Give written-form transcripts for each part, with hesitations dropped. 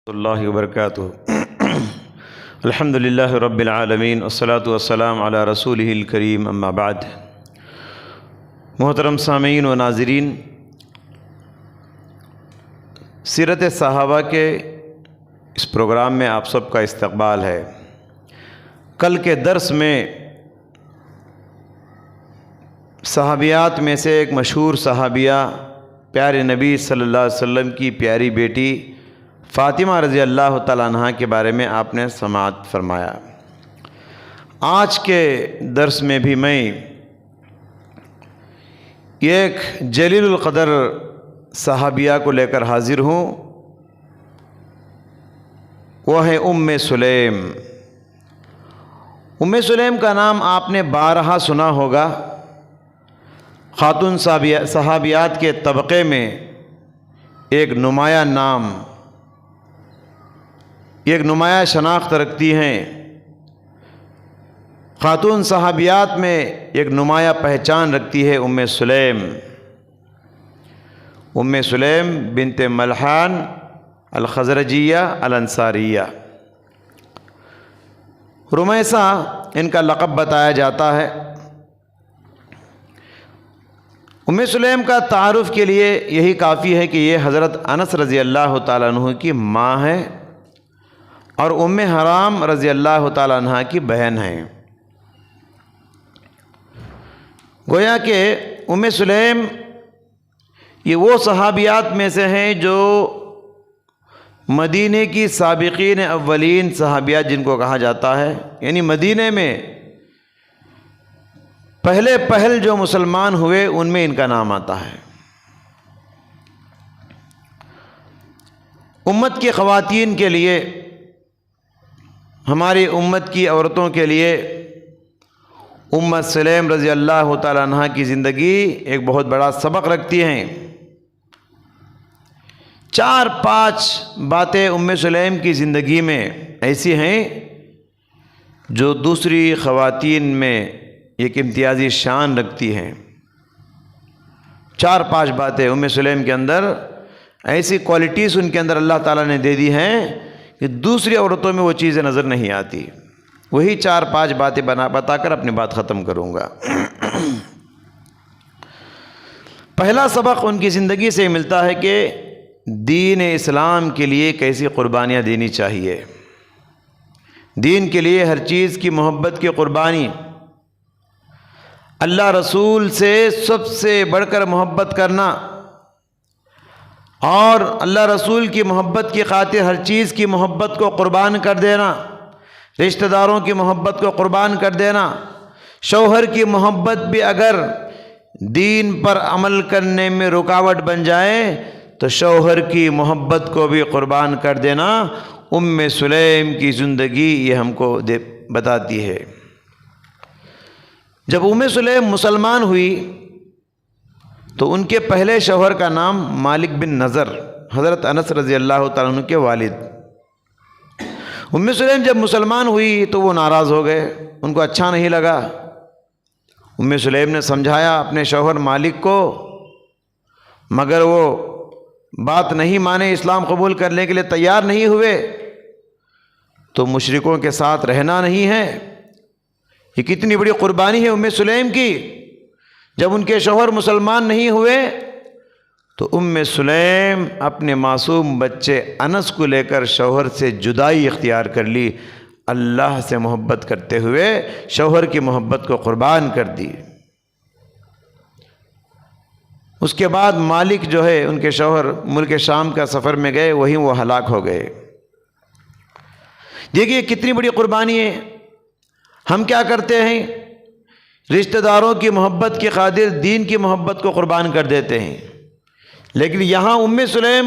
اللہ وبرکاتہ الحمدللہ رب العالمین والصلاة والسلام علی رسولہ الکریم اما بعد۔ محترم سامعین و ناظرین، سیرت صحابہ کے اس پروگرام میں آپ سب کا استقبال ہے۔ کل کے درس میں صحابیات میں سے ایک مشہور صحابیہ پیارے نبی صلی اللہ علیہ وسلم کی پیاری بیٹی فاطمہ رضی اللہ تعالیٰ عنہا کے بارے میں آپ نے سماعت فرمایا۔ آج کے درس میں بھی میں ایک جلیل القدر صحابیہ کو لے کر حاضر ہوں، وہ ہے ام سلیم۔ ام سلیم کا نام آپ نے بارہا سنا ہوگا۔ خاتون صحابیات کے طبقے میں ایک نمایاں نام، ایک نمایاں شناخت رکھتی ہیں۔ خاتون صحابیات میں ایک نمایاں پہچان رکھتی ہے ام سلیم۔ ام سلیم بنت ملحان الخزرجیہ الانصاریہ۔ رمیسہ ان کا لقب بتایا جاتا ہے۔ ام سلیم کا تعارف کے لیے یہی کافی ہے کہ یہ حضرت انس رضی اللہ تعالیٰ عنہ کی ماں ہے اور ام حرام رضی اللہ تعالیٰ عنہ کی بہن ہیں۔ گویا کہ ام سلیم یہ وہ صحابیات میں سے ہیں جو مدینے کی سابقین اولین صحابیات جن کو کہا جاتا ہے، یعنی مدینے میں پہل جو مسلمان ہوئے ان میں ان کا نام آتا ہے۔ امت کی خواتین کے لیے، ہماری امت کی عورتوں کے لیے ام سلیم رضی اللہ تعالیٰ عنہ کی زندگی ایک بہت بڑا سبق رکھتی ہیں۔ 4-5 باتیں ام سلیم کی زندگی میں ایسی ہیں جو دوسری خواتین میں ایک امتیازی شان رکھتی ہیں۔ 4-5 باتیں ام سلیم کے اندر، ایسی کوالٹیز ان کے اندر اللہ تعالیٰ نے دے دی ہیں کہ دوسری عورتوں میں وہ چیزیں نظر نہیں آتی۔ وہی 4-5 باتیں بتا کر اپنی بات ختم کروں گا۔ پہلا سبق ان کی زندگی سے ملتا ہے کہ دین اسلام کے لیے کیسی قربانیاں دینی چاہیے۔ دین کے لیے ہر چیز کی محبت کی قربانی، اللہ رسول سے سب سے بڑھ کر محبت کرنا اور اللہ رسول کی محبت کی خاطر ہر چیز کی محبت کو قربان کر دینا، رشتہ داروں کی محبت کو قربان کر دینا، شوہر کی محبت بھی اگر دین پر عمل کرنے میں رکاوٹ بن جائے تو شوہر کی محبت کو بھی قربان کر دینا، ام سلیم کی زندگی یہ ہم کو بتاتی ہے۔ جب ام سلیم مسلمان ہوئی تو ان کے پہلے شوہر کا نام مالک بن نضر، حضرت انس رضی اللہ تعالیٰ عنہ کے والد۔ ام سلیم جب مسلمان ہوئی تو وہ ناراض ہو گئے، ان کو اچھا نہیں لگا۔ ام سلیم نے سمجھایا اپنے شوہر مالک کو، مگر وہ بات نہیں مانے، اسلام قبول کرنے کے لیے تیار نہیں ہوئے۔ تو مشرکوں کے ساتھ رہنا نہیں ہے، یہ کتنی بڑی قربانی ہے ام سلیم کی۔ جب ان کے شوہر مسلمان نہیں ہوئے تو ام سلیم اپنے معصوم بچے انس کو لے کر شوہر سے جدائی اختیار کر لی، اللہ سے محبت کرتے ہوئے شوہر کی محبت کو قربان کر دی۔ اس کے بعد مالک جو ہے ان کے شوہر ملک شام کا سفر میں گئے، وہیں وہ ہلاک ہو گئے۔ دیکھیے کتنی بڑی قربانی ہے۔ ہم کیا کرتے ہیں؟ رشتہ داروں کی محبت کی خاطر دین کی محبت کو قربان کر دیتے ہیں، لیکن یہاں ام سلیم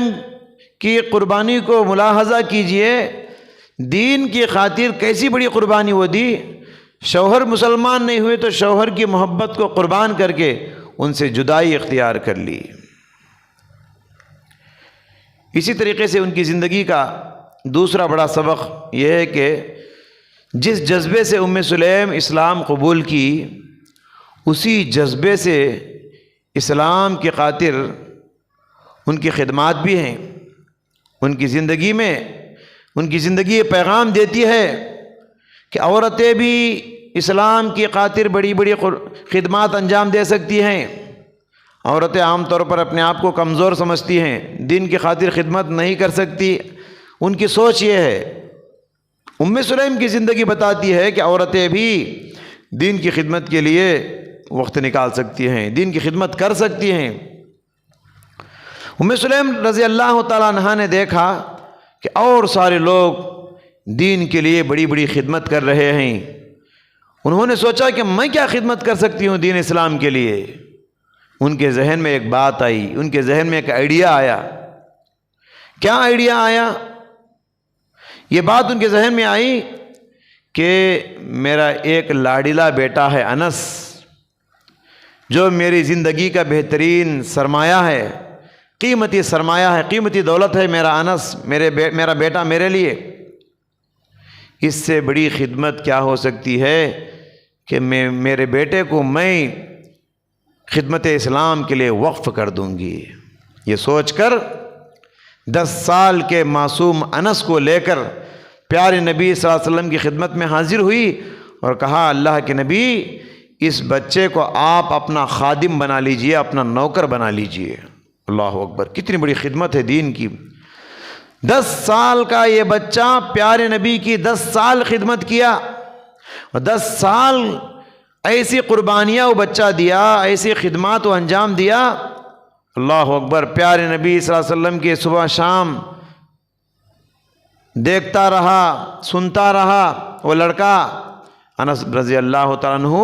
کی قربانی کو ملاحظہ کیجئے، دین کی خاطر کیسی بڑی قربانی وہ دی۔ شوہر مسلمان نہیں ہوئے تو شوہر کی محبت کو قربان کر کے ان سے جدائی اختیار کر لی۔ اسی طریقے سے ان کی زندگی کا دوسرا بڑا سبق یہ ہے کہ جس جذبے سے ام سلیم اسلام قبول کی، اسی جذبے سے اسلام کی خاطر ان کی خدمات بھی ہیں۔ ان کی زندگی میں ان کی زندگی یہ پیغام دیتی ہے کہ عورتیں بھی اسلام کی خاطر بڑی بڑی خدمات انجام دے سکتی ہیں۔ عورتیں عام طور پر اپنے آپ کو کمزور سمجھتی ہیں، دین کی خاطر خدمت نہیں کر سکتی، ان کی سوچ یہ ہے۔ ام سلیم کی زندگی بتاتی ہے کہ عورتیں بھی دین کی خدمت کے لیے وقت نکال سکتی ہیں، دین کی خدمت کر سکتی ہیں۔ ام سلیم رضی اللہ تعالیٰ عنہا نے دیکھا کہ اور سارے لوگ دین کے لیے بڑی بڑی خدمت کر رہے ہیں، انہوں نے سوچا کہ میں کیا خدمت کر سکتی ہوں دین اسلام کے لیے۔ ان کے ذہن میں ایک بات آئی، ان کے ذہن میں ایک آئیڈیا آیا۔ کیا آئیڈیا آیا؟ یہ بات ان کے ذہن میں آئی کہ میرا ایک لاڈلا بیٹا ہے انس، جو میری زندگی کا بہترین سرمایہ ہے، قیمتی سرمایہ ہے، قیمتی دولت ہے میرا انس، میرا بیٹا میرے لیے۔ اس سے بڑی خدمت کیا ہو سکتی ہے کہ میرے بیٹے کو میں خدمت اسلام کے لیے وقف کر دوں گی۔ یہ سوچ کر 10 سال کے معصوم انس کو لے کر پیارے نبی صلی اللہ علیہ وسلم کی خدمت میں حاضر ہوئی اور کہا، اللہ کے نبی، اس بچے کو آپ اپنا خادم بنا لیجئے، اپنا نوکر بنا لیجئے۔ اللہ اکبر، کتنی بڑی خدمت ہے دین کی۔ 10 سال کا یہ بچہ پیارے نبی کی 10 سال خدمت کیا، اور 10 سال ایسی قربانیاں وہ بچہ دیا، ایسی خدمات وہ انجام دیا۔ اللہ اکبر، پیارے نبی صلی اللہ علیہ وسلم کی صبح شام دیکھتا رہا، سنتا رہا۔ وہ لڑکا انس رضی اللہ تعالیٰ عنہ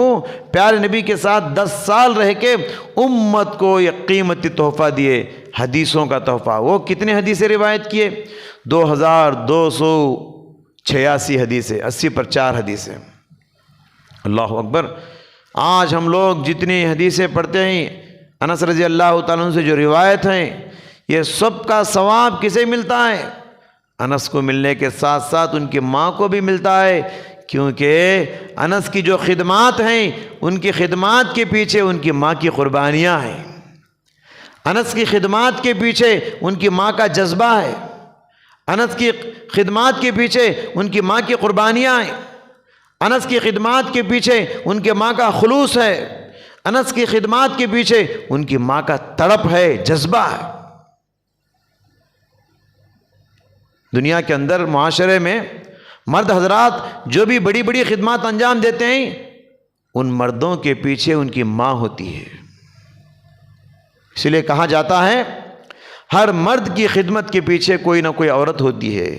پیارے نبی کے ساتھ 10 سال رہ کے امت کو یہ قیمتی تحفہ دیے، حدیثوں کا تحفہ۔ وہ کتنے حدیثیں روایت کیے؟ 2286 حدیثیں، 80 پر 4 حدیثیں۔ اللہ اکبر، آج ہم لوگ جتنی حدیثیں پڑھتے ہیں انس رضی اللہ تعالیٰ عنہ سے جو روایت ہیں، یہ سب کا ثواب کسے ملتا ہے؟ انس کو ملنے کے ساتھ ساتھ ان کی ماں کو بھی ملتا ہے، کیونکہ انس کی جو خدمات ہیں، ان کی خدمات کے پیچھے ان کی ماں کی قربانیاں ہیں۔ انس کی خدمات کے پیچھے ان کی ماں کا جذبہ ہے، انس کی خدمات کے پیچھے ان کی ماں کی قربانیاں ہیں، انس کی خدمات کے پیچھے ان کے ماں کا خلوص ہے، انس کی خدمات کے پیچھے ان کی ماں کا تڑپ ہے، جذبہ ہے۔ دنیا کے اندر معاشرے میں مرد حضرات جو بھی بڑی بڑی خدمات انجام دیتے ہیں، ان مردوں کے پیچھے ان کی ماں ہوتی ہے۔ اس لیے کہا جاتا ہے ہر مرد کی خدمت کے پیچھے کوئی نہ کوئی عورت ہوتی ہے۔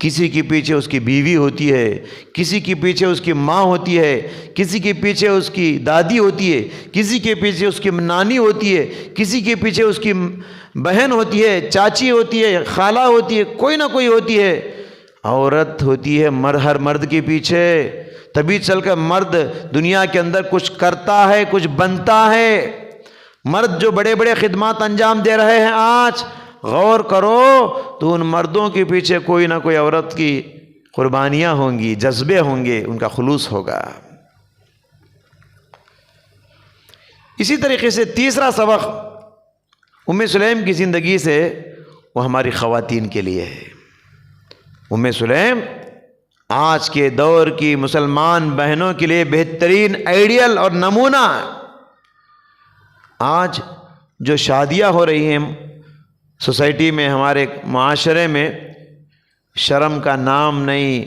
کسی کے پیچھے اس کی بیوی ہوتی ہے، کسی کے پیچھے اس کی ماں ہوتی ہے، کسی کے پیچھے اس کی دادی ہوتی ہے، کسی کے پیچھے اس کی نانی ہوتی ہے، کسی کے پیچھے اس کی بہن ہوتی ہے، چاچی ہوتی ہے، خالہ ہوتی ہے، کوئی نہ کوئی ہوتی ہے۔ عورت ہوتی ہے ہر مرد کے پیچھے، تبھی چل کر مرد دنیا کے اندر کچھ کرتا ہے، کچھ بنتا ہے۔ مرد جو بڑے بڑے خدمات انجام دے رہے ہیں، آج غور کرو تو ان مردوں کے پیچھے کوئی نہ کوئی عورت کی قربانیاں ہوں گی، جذبے ہوں گے، ان کا خلوص ہوگا۔ اسی طریقے سے تیسرا سبق ام سلیم کی زندگی سے وہ ہماری خواتین کے لیے ہے۔ ام سلیم آج کے دور کی مسلمان بہنوں کے لیے بہترین آئیڈیل اور نمونہ۔ آج جو شادیاں ہو رہی ہیں سوسائٹی میں، ہمارے معاشرے میں، شرم کا نام نہیں،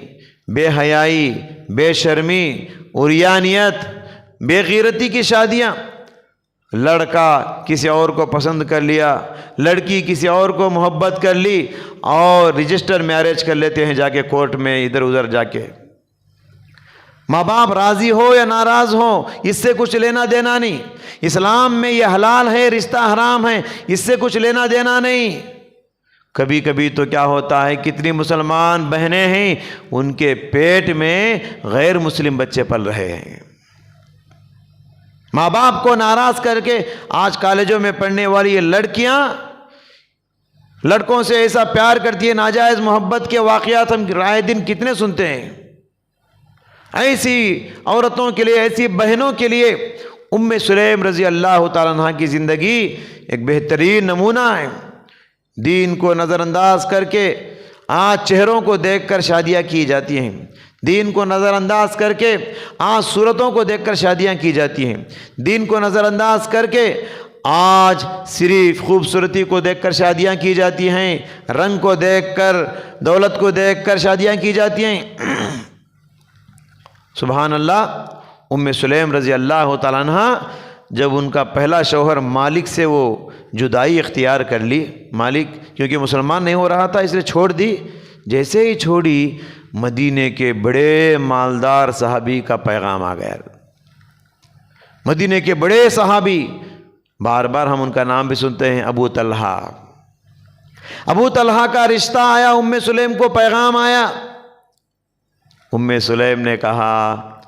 بے حیائی، بے شرمی، عریانیت، بے غیرتی کی شادیاں۔ لڑکا کسی اور کو پسند کر لیا، لڑکی کسی اور کو محبت کر لی، اور رجسٹر میرج کر لیتے ہیں جا کے کورٹ میں، ادھر ادھر جا کے۔ ماں باپ راضی ہو یا ناراض ہو، اس سے کچھ لینا دینا نہیں۔ اسلام میں یہ حلال ہے، رشتہ حرام ہے، اس سے کچھ لینا دینا نہیں۔ کبھی کبھی تو کیا ہوتا ہے، کتنی مسلمان بہنیں ہیں ان کے پیٹ میں غیر مسلم بچے پل رہے ہیں۔ ماں باپ کو ناراض کر کے آج کالجوں میں پڑھنے والی یہ لڑکیاں لڑکوں سے ایسا پیار کرتی ہیں، ناجائز محبت کے واقعات ہم رائے دن کتنے سنتے ہیں۔ ایسی عورتوں کے لیے، ایسی بہنوں کے لیے ام سلیم رضی اللہ تعالیٰ عنہ کی زندگی ایک بہترین نمونہ ہے۔ دین کو نظر انداز کر کے آج چہروں کو دیکھ کر شادیاں کی جاتی ہیں، دین کو نظر انداز کر کے آج صورتوں کو دیکھ کر شادیاں کی جاتی ہیں، دین کو نظر انداز کر کے آج صرف خوبصورتی کو دیکھ کر شادیاں کی جاتی ہیں، رنگ کو دیکھ کر، دولت کو دیکھ کر شادیاں کی جاتی ہیں۔ سبحان اللہ۔ ام سلیم رضی اللہ تعالیٰ عنہ جب ان کا پہلا شوہر مالک سے وہ جدائی اختیار کر لی، مالک کیونکہ مسلمان نہیں ہو رہا تھا اس لیے چھوڑ دی، جیسے ہی چھوڑی مدینے کے بڑے مالدار صحابی کا پیغام آ گیا۔ مدینے کے بڑے صحابی، بار بار ہم ان کا نام بھی سنتے ہیں، ابو طلحہ۔ ابو طلحہ کا رشتہ آیا، ام سلیم کو پیغام آیا۔ ام سلیم نے کہا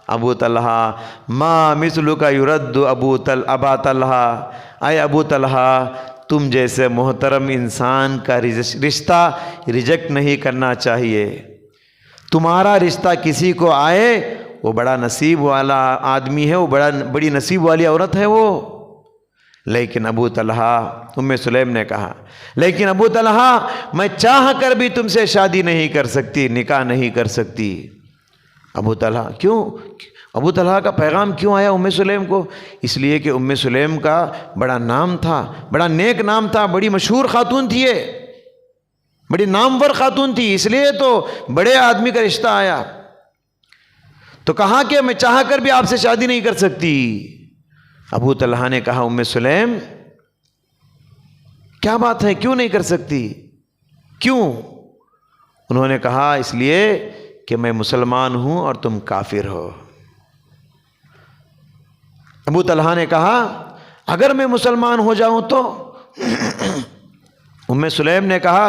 ابو طلحہ ما مثلک یرد ابا طلحہ، اے ابو طلحہ تم جیسے محترم انسان کا رشتہ ریجیکٹ نہیں کرنا چاہیے، تمہارا رشتہ کسی کو آئے وہ بڑا نصیب والا آدمی ہے، وہ بڑی نصیب والی عورت ہے وہ۔ لیکن ابو طلحہ، ام سلیم نے کہا لیکن ابو طلحہ میں چاہ کر بھی تم سے شادی نہیں کر سکتی، نکاح نہیں کر سکتی۔ ابو طلحہ کیوں؟ ابو طلحہ کا پیغام کیوں آیا ام سلیم کو؟ اس لیے کہ ام سلیم کا بڑا نام تھا، بڑا نیک نام تھا، بڑی مشہور خاتون تھی، یہ بڑی نامور خاتون تھی، اس لیے تو بڑے آدمی کا رشتہ آیا۔ تو کہا کہ میں چاہ کر بھی آپ سے شادی نہیں کر سکتی۔ ابو طلحہ نے کہا ام سلیم کیا بات ہے، کیوں نہیں کر سکتی، کیوں؟ انہوں نے کہا اس لیے کہ میں مسلمان ہوں اور تم کافر ہو۔ ابو طلحہ نے کہا اگر میں مسلمان ہو جاؤں تو؟ ام سلیم نے کہا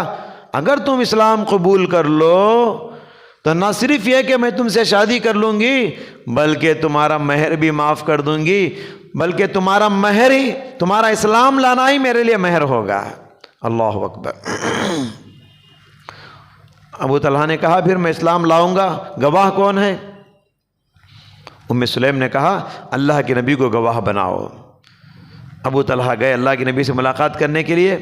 اگر تم اسلام قبول کر لو تو نہ صرف یہ کہ میں تم سے شادی کر لوں گی بلکہ تمہارا مہر بھی معاف کر دوں گی، بلکہ تمہارا مہر ہی، تمہارا اسلام لانا ہی میرے لیے مہر ہوگا۔ اللہ اکبر۔ ابو طلحہ نے کہا پھر میں اسلام لاؤں گا، گواہ کون ہے؟ ام سلیم نے کہا اللہ کے نبی کو گواہ بناؤ۔ ابو طلحہ گئے اللہ کے نبی سے ملاقات کرنے کے لیے۔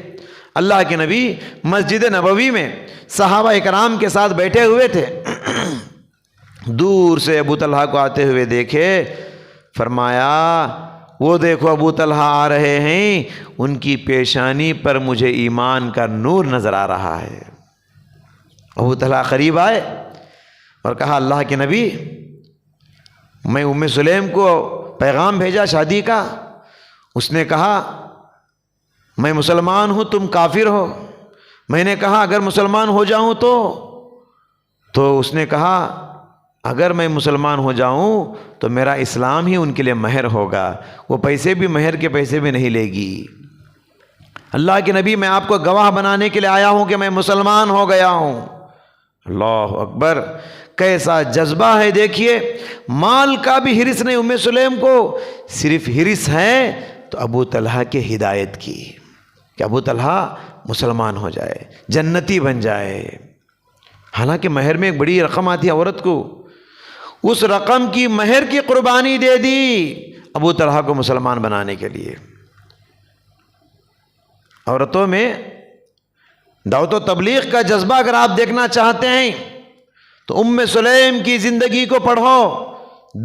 اللہ کے نبی مسجد نبوی میں صحابہ اکرام کے ساتھ بیٹھے ہوئے تھے، دور سے ابو طلحہ کو آتے ہوئے دیکھے، فرمایا وہ دیکھو ابو طلحہ آ رہے ہیں، ان کی پیشانی پر مجھے ایمان کا نور نظر آ رہا ہے۔ ابو طلحہ قریب آئے اور کہا اللہ کے نبی میں ام سلیم کو پیغام بھیجا شادی کا، اس نے کہا میں مسلمان ہوں تم کافر ہو، میں نے کہا اگر مسلمان ہو جاؤں تو اس نے کہا اگر میں مسلمان ہو جاؤں تو میرا اسلام ہی ان کے لیے مہر ہوگا، وہ پیسے بھی مہر کے پیسے بھی نہیں لے گی۔ اللہ کے نبی میں آپ کو گواہ بنانے کے لیے آیا ہوں کہ میں مسلمان ہو گیا ہوں۔ اللہ اکبر، کیسا جذبہ ہے دیکھیے، مال کا بھی حرص نہیں ام سلیم کو، صرف حرص ہے تو ابو طلحہ کے ہدایت کی کہ ابو طلحہ مسلمان ہو جائے، جنتی بن جائے۔ حالانکہ مہر میں ایک بڑی رقم آتی ہے عورت کو، اس رقم کی مہر کی قربانی دے دی ابو طلحہ کو مسلمان بنانے کے لیے۔ عورتوں میں دعوت و تبلیغ کا جذبہ اگر آپ دیکھنا چاہتے ہیں تو ام سلیم کی زندگی کو پڑھو،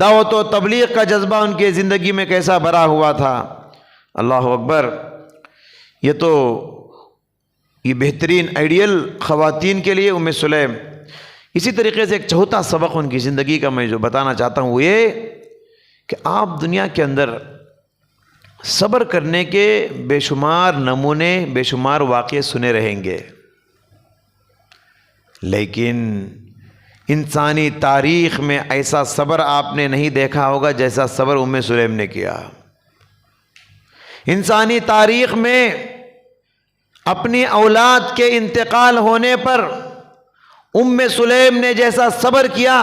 دعوت و تبلیغ کا جذبہ ان کی زندگی میں کیسا بھرا ہوا تھا۔ اللہ اکبر۔ یہ بہترین آئیڈیل خواتین کے لیے ام سلیم۔ اسی طریقے سے ایک چوتھا سبق ان کی زندگی کا میں جو بتانا چاہتا ہوں وہ یہ کہ آپ دنیا کے اندر صبر کرنے کے بے شمار نمونے، بے شمار واقعے سنے رہیں گے، لیکن انسانی تاریخ میں ایسا صبر آپ نے نہیں دیکھا ہوگا جیسا صبر ام سلیم نے کیا۔ انسانی تاریخ میں اپنی اولاد کے انتقال ہونے پر ام سلیم نے جیسا صبر کیا،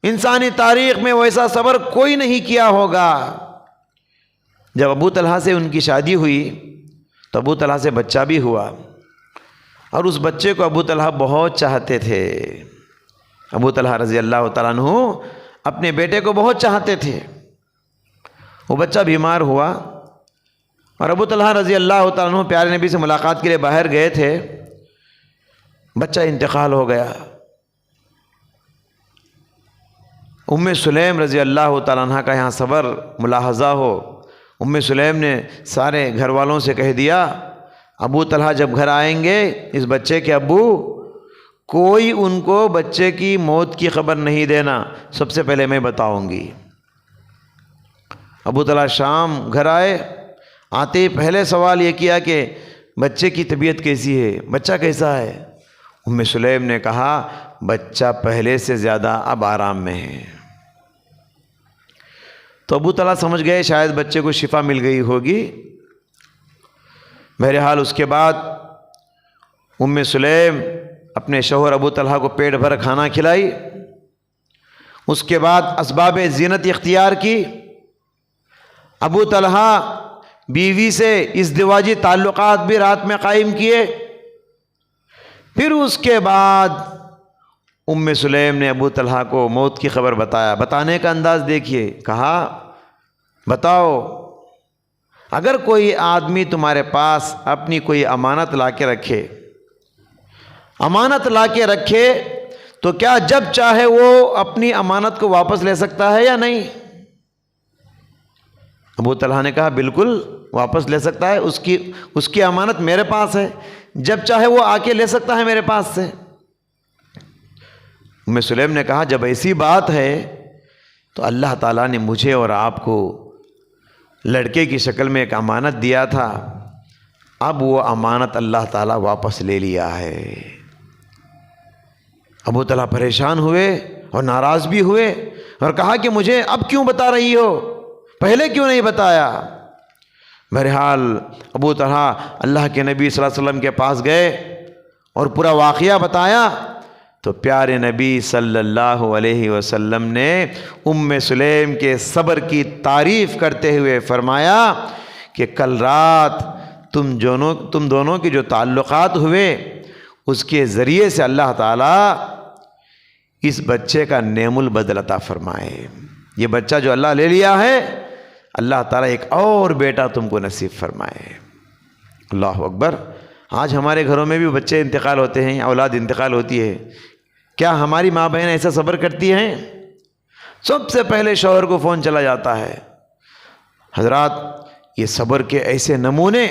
انسانی تاریخ میں ویسا صبر کوئی نہیں کیا ہوگا۔ جب ابو طلحہ سے ان کی شادی ہوئی تو ابو طلحہ سے بچہ بھی ہوا، اور اس بچے کو ابو طلحہ بہت چاہتے تھے۔ ابو طلحہ رضی اللہ تعالیٰ عنہ اپنے بیٹے کو بہت چاہتے تھے۔ وہ بچہ بیمار ہوا اور ابو طلحہ رضی اللہ تعالیٰ عنہ پیارے نبی سے ملاقات کے لیے باہر گئے تھے۔ بچہ انتقال ہو گیا۔ ام سلیم رضی اللہ تعالیٰ عنہ کا یہاں صبر ملاحظہ ہو۔ ام سلیم نے سارے گھر والوں سے کہہ دیا ابو طلحہ جب گھر آئیں گے اس بچے کے ابو، کوئی ان کو بچے کی موت کی خبر نہیں دینا، سب سے پہلے میں بتاؤں گی۔ ابو طلحہ شام گھر آئے، آتے ہی پہلے سوال یہ کیا کہ بچے کی طبیعت کیسی ہے، بچہ کیسا ہے؟ ام سلیم نے کہا بچہ پہلے سے زیادہ اب آرام میں ہے۔ تو ابو طلحہ سمجھ گئے شاید بچے کو شفا مل گئی ہوگی۔ بہرحال اس کے بعد ام سلیم اپنے شوہر ابو طلحہ کو پیٹ بھر کھانا کھلائی، اس کے بعد اسباب زینت اختیار کی، ابو طلحہ بیوی سے ازدواجی تعلقات بھی رات میں قائم کیے۔ پھر اس کے بعد ام سلیم نے ابو طلحہ کو موت کی خبر بتایا۔ بتانے کا انداز دیکھیے، کہا بتاؤ اگر کوئی آدمی تمہارے پاس اپنی کوئی امانت لا کے رکھے، امانت لا کے رکھے تو کیا جب چاہے وہ اپنی امانت کو واپس لے سکتا ہے یا نہیں؟ ابو طلحہ نے کہا بالکل واپس لے سکتا ہے، اس کی امانت میرے پاس ہے، جب چاہے وہ آ کے لے سکتا ہے میرے پاس سے۔ ام سلیم نے کہا جب ایسی بات ہے تو اللہ تعالیٰ نے مجھے اور آپ کو لڑکے کی شکل میں ایک امانت دیا تھا، اب وہ امانت اللہ تعالیٰ واپس لے لیا ہے۔ ابو طلحہ پریشان ہوئے اور ناراض بھی ہوئے اور کہا کہ مجھے اب کیوں بتا رہی ہو، پہلے کیوں نہیں بتایا؟ بہرحال ابو طلحہ اللہ کے نبی صلی اللہ علیہ وسلم کے پاس گئے اور پورا واقعہ بتایا تو پیارے نبی صلی اللہ علیہ وسلم نے ام سلیم کے صبر کی تعریف کرتے ہوئے فرمایا کہ کل رات تم دونوں کے جو تعلقات ہوئے اس کے ذریعے سے اللہ تعالیٰ اس بچے کا نعم البدل عطا فرمائے۔ یہ بچہ جو اللہ لے لیا ہے اللہ تعالیٰ ایک اور بیٹا تم کو نصیب فرمائے۔ اللہ اکبر۔ آج ہمارے گھروں میں بھی بچے انتقال ہوتے ہیں، اولاد انتقال ہوتی ہے، کیا ہماری ماں بہن ایسا صبر کرتی ہیں؟ سب سے پہلے شوہر کو فون چلا جاتا ہے۔ حضرات یہ صبر کے ایسے نمونے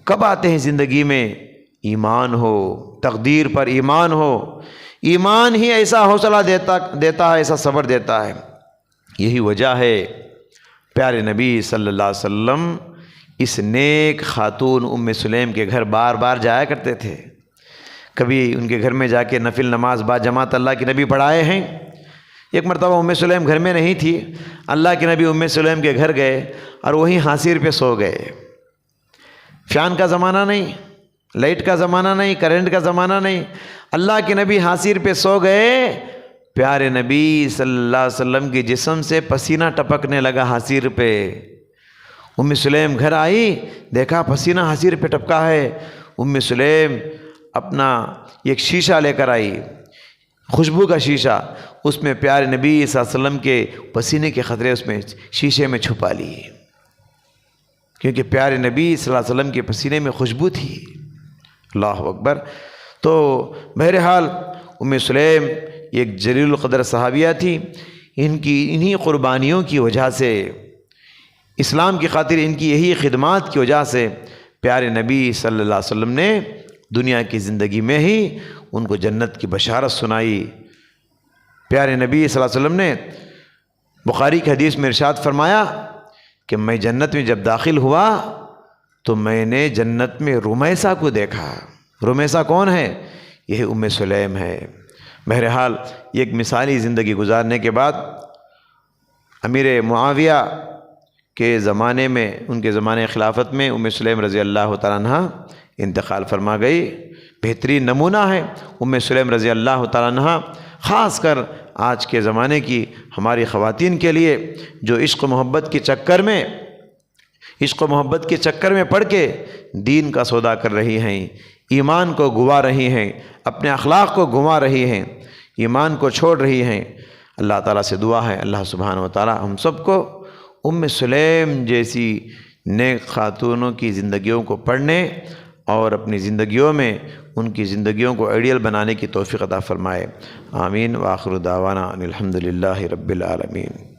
کب آتے ہیں زندگی میں؟ ایمان ہو، تقدیر پر ایمان ہو، ایمان ہی ایسا حوصلہ دیتا ہے، ایسا صبر دیتا ہے۔ یہی وجہ ہے پیارے نبی صلی اللہ علیہ وسلم اس نیک خاتون ام سلیم کے گھر بار بار جایا کرتے تھے۔ کبھی ان کے گھر میں جا کے نفل نماز با جماعت اللہ کے نبی پڑھائے ہیں۔ ایک مرتبہ ام سلیم گھر میں نہیں تھی، اللہ کے نبی ام سلیم کے گھر گئے اور وہیں حاصر پہ سو گئے۔ فین کا زمانہ نہیں، لائٹ کا زمانہ نہیں، کرنٹ کا زمانہ نہیں، اللہ کے نبی حاصر پہ سو گئے۔ پیارے نبی صلی اللہ علیہ وسلم کے جسم سے پسینہ ٹپکنے لگا حاصر پہ۔ ام سلیم گھر آئی، دیکھا پسینہ حاصر پہ ٹپکا ہے۔ ام سلیم اپنا ایک شیشہ لے کر آئی، خوشبو کا شیشہ، اس میں پیارے نبی صلی اللہ علیہ وسلم کے پسینے کے قطرے اس میں شیشے میں چھپا لیے، کیونکہ پیارے نبی صلی اللہ علیہ وسلم کے پسینے میں خوشبو تھی۔ اللہ اکبر۔ تو بہرحال ام سلیم ایک جلیل القدر صحابیہ تھی، انہی قربانیوں کی وجہ سے، اسلام کی خاطر ان کی یہی خدمات کی وجہ سے پیارے نبی صلی اللہ علیہ وسلم نے دنیا کی زندگی میں ہی ان کو جنت کی بشارت سنائی۔ پیارے نبی صلی اللہ علیہ وسلم نے بخاری کی حدیث میں ارشاد فرمایا کہ میں جنت میں جب داخل ہوا تو میں نے جنت میں رمیسہ کو دیکھا۔ رمیسہ کون ہے؟ یہ ام سلیم ہے۔ بہرحال ایک مثالی زندگی گزارنے کے بعد امیر معاویہ کے زمانے میں، ان کے زمانے خلافت میں ام سلیم رضی اللہ تعالیٰ عنہ انتقال فرما گئی۔ بہترین نمونہ ہے ام سلیم رضی اللہ تعالیٰ عنہ، خاص کر آج کے زمانے کی ہماری خواتین کے لیے جو عشق و محبت کے چکر میں پڑھ کے دین کا سودا کر رہی ہیں، ایمان کو گوا رہی ہیں، اپنے اخلاق کو گوا رہی ہیں، ایمان کو چھوڑ رہی ہیں۔ اللہ تعالیٰ سے دعا ہے اللہ سبحانہ و تعالیٰ ہم سب کو ام سلیم جیسی نیک خاتونوں کی زندگیوں کو پڑھنے اور اپنی زندگیوں میں ان کی زندگیوں کو آئیڈیل بنانے کی توفیق عطا فرمائے۔ آمین۔ وآخر دعوانا ان الحمد للہ رب العالمین۔